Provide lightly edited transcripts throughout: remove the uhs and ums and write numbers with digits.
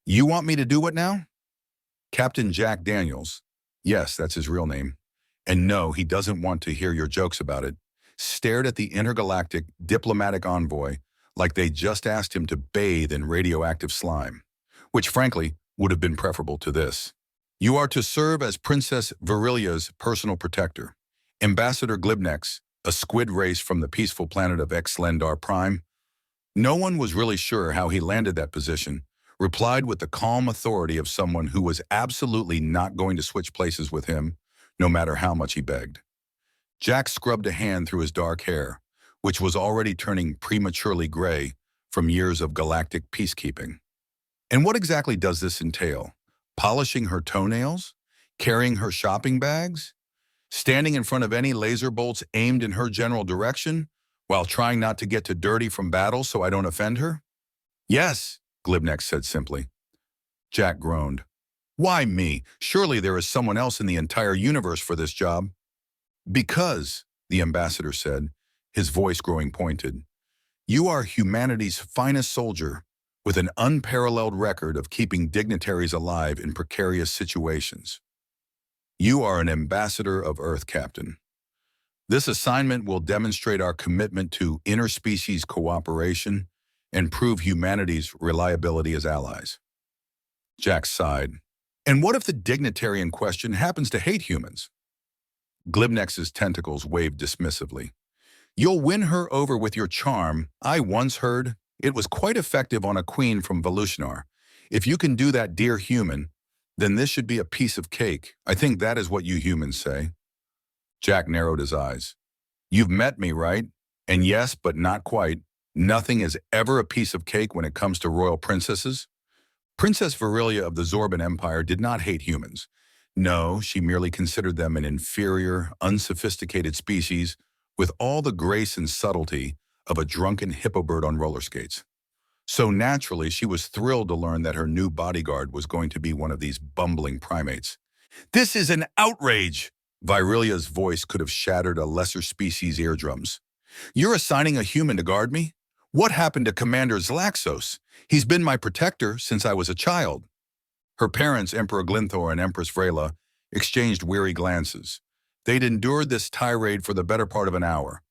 You want me to do what now? Captain Jack Daniels. Yes, that's his real name. And no, he doesn't want to hear your jokes about it. Stared at the intergalactic diplomatic envoy like they just asked him to bathe in radioactive slime, which frankly would have been preferable to this. You are to serve as Princess Virilia's personal protector. Ambassador Glibnex, a squid race from the peaceful planet of Xlendar Prime. No one was really sure how he landed that position, replied with the calm authority of someone who was absolutely not going to switch places with him, no matter how much he begged. Jack scrubbed a hand through his dark hair, which was already turning prematurely gray from years of galactic peacekeeping. And what exactly does this entail? Polishing her toenails? Carrying her shopping bags? Standing in front of any laser bolts aimed in her general direction, while trying not to get too dirty from battle so I don't offend her? Yes, Glibnex said simply. Jack groaned. Why me? Surely there is someone else in the entire universe for this job. Because, the ambassador said, his voice growing pointed, you are humanity's finest soldier with an unparalleled record of keeping dignitaries alive in precarious situations. You are an ambassador of Earth, Captain. This assignment will demonstrate our commitment to interspecies cooperation and prove humanity's reliability as allies. Jack sighed. And what if the dignitary in question happens to hate humans? Glibnex's tentacles waved dismissively. You'll win her over with your charm. I once heard it was quite effective on a queen from Volutionar. If you can do that, dear human, then this should be a piece of cake. I think that is what you humans say. Jack narrowed his eyes. You've met me, right? And yes, but not quite. Nothing is ever a piece of cake when it comes to royal princesses. Princess Virilia of the Zorban Empire did not hate humans. No, she merely considered them an inferior, unsophisticated species with all the grace and subtlety of a drunken hippobird on roller skates. So naturally, she was thrilled to learn that her new bodyguard was going to be one of these bumbling primates. This is an outrage! Virilia's voice could have shattered a lesser species' eardrums. You're assigning a human to guard me? What happened to Commander Zlaxos? He's been my protector since I was a child. Her parents, Emperor Glinthor and Empress Vrela, exchanged weary glances. They'd endured this tirade for the better part of an hour.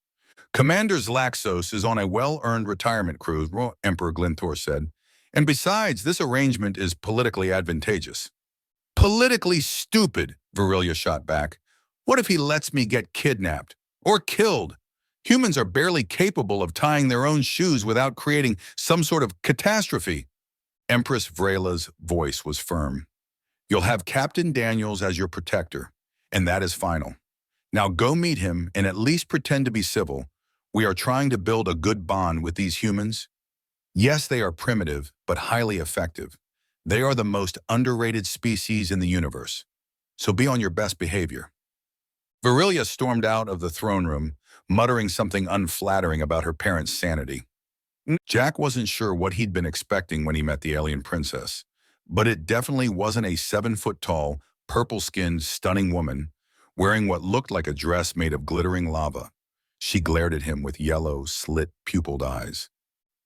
Commander Zlaxos is on a well-earned retirement cruise, Emperor Glinthor said. And besides, this arrangement is politically advantageous. Politically stupid, Virilia shot back. What if he lets me get kidnapped? Or killed? Humans are barely capable of tying their own shoes without creating some sort of catastrophe. Empress Vrela's voice was firm. You'll have Captain Daniels as your protector, and that is final. Now go meet him and at least pretend to be civil. We are trying to build a good bond with these humans. Yes, they are primitive, but highly effective. They are the most underrated species in the universe. So be on your best behavior. Virilia stormed out of the throne room, muttering something unflattering about her parents' sanity. Jack wasn't sure what he'd been expecting when he met the alien princess, but it definitely wasn't a 7-foot-tall, purple-skinned, stunning woman wearing what looked like a dress made of glittering lava. She glared at him with yellow, slit-pupiled eyes.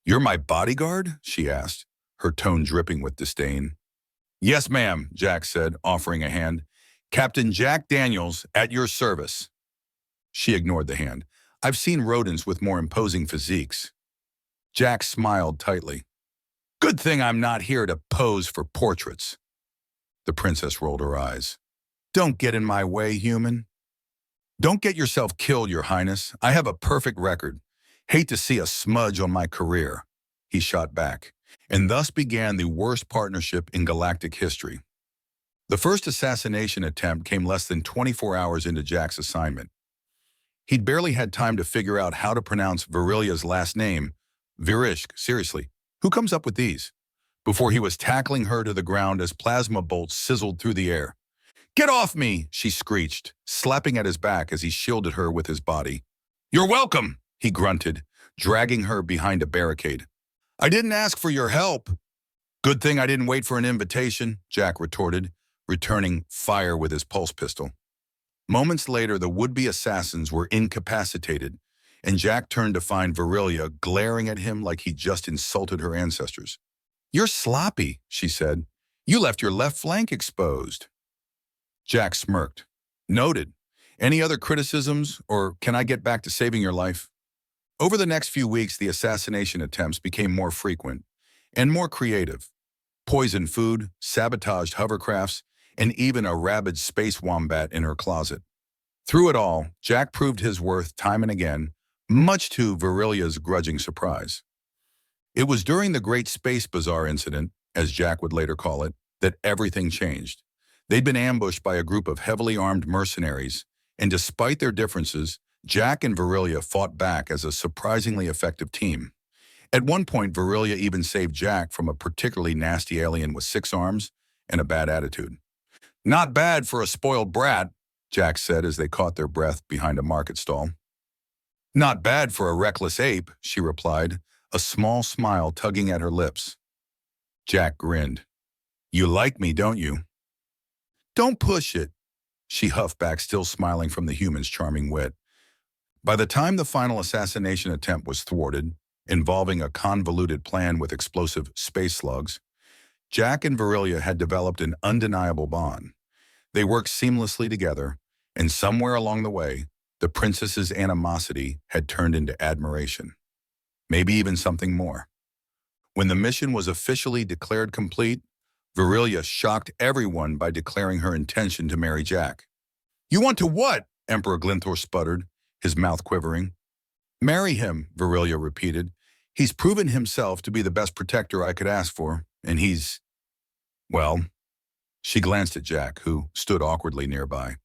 You're my bodyguard? She asked, her tone dripping with disdain. Yes, ma'am, Jack said, offering a hand. Captain Jack Daniels, at your service. She ignored the hand. I've seen rodents with more imposing physiques. Jack smiled tightly. Good thing I'm not here to pose for portraits. The princess rolled her eyes. Don't get in my way, human. Don't get yourself killed, Your Highness. I have a perfect record. Hate to see a smudge on my career. He shot back. And thus began the worst partnership in galactic history. The first assassination attempt came less than 24 hours into Jack's assignment. He'd barely had time to figure out how to pronounce Virilia's last name, Virishk, seriously, who comes up with these? Before he was tackling her to the ground as plasma bolts sizzled through the air. Get off me, she screeched, slapping at his back as he shielded her with his body. You're welcome, he grunted, dragging her behind a barricade. I didn't ask for your help. Good thing I didn't wait for an invitation, Jack retorted, returning fire with his pulse pistol. Moments later, the would-be assassins were incapacitated, and Jack turned to find Virilia glaring at him like he just insulted her ancestors. You're sloppy, she said. You left your left flank exposed. Jack smirked. Noted. Any other criticisms, or can I get back to saving your life? Over the next few weeks, the assassination attempts became more frequent and more creative. Poisoned food, sabotaged hovercrafts, and even a rabid space wombat in her closet. Through it all, Jack proved his worth time and again, much to Virilia's grudging surprise. It was during the Great Space Bazaar incident, as Jack would later call it, that everything changed. They'd been ambushed by a group of heavily armed mercenaries, and despite their differences, Jack and Virilia fought back as a surprisingly effective team. At one point, Virilia even saved Jack from a particularly nasty alien with 6 arms and a bad attitude. Not bad for a spoiled brat, Jack said as they caught their breath behind a market stall. Not bad for a reckless ape, she replied, a small smile tugging at her lips. Jack grinned. You like me, don't you? Don't push it, she huffed back, still smiling from the human's charming wit. By the time the final assassination attempt was thwarted, involving a convoluted plan with explosive space slugs, Jack and Virilia had developed an undeniable bond. They worked seamlessly together, and somewhere along the way, the princess's animosity had turned into admiration. Maybe even something more. When the mission was officially declared complete, Virilia shocked everyone by declaring her intention to marry Jack. You want to what? Emperor Glinthor sputtered, his mouth quivering. Marry him, Virilia repeated. He's proven himself to be the best protector I could ask for, and he's... Well, she glanced at Jack, who stood awkwardly nearby.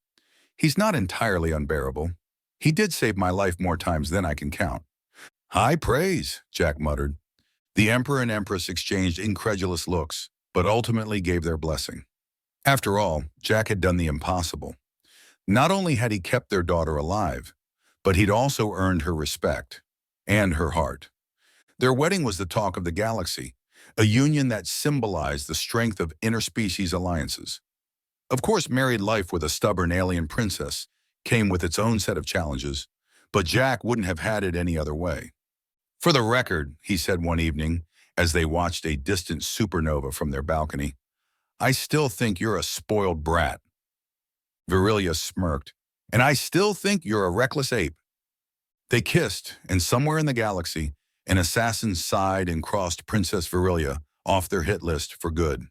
He's not entirely unbearable. He did save my life more times than I can count. High praise, Jack muttered. The Emperor and Empress exchanged incredulous looks, but ultimately gave their blessing. After all, Jack had done the impossible. Not only had he kept their daughter alive, but he'd also earned her respect and her heart. Their wedding was the talk of the galaxy, a union that symbolized the strength of interspecies alliances. Of course, married life with a stubborn alien princess came with its own set of challenges, but Jack wouldn't have had it any other way. For the record, he said one evening, as they watched a distant supernova from their balcony, I still think you're a spoiled brat. Virilia smirked, and I still think you're a reckless ape. They kissed, and somewhere in the galaxy, an assassin sighed and crossed Princess Virilia off their hit list for good.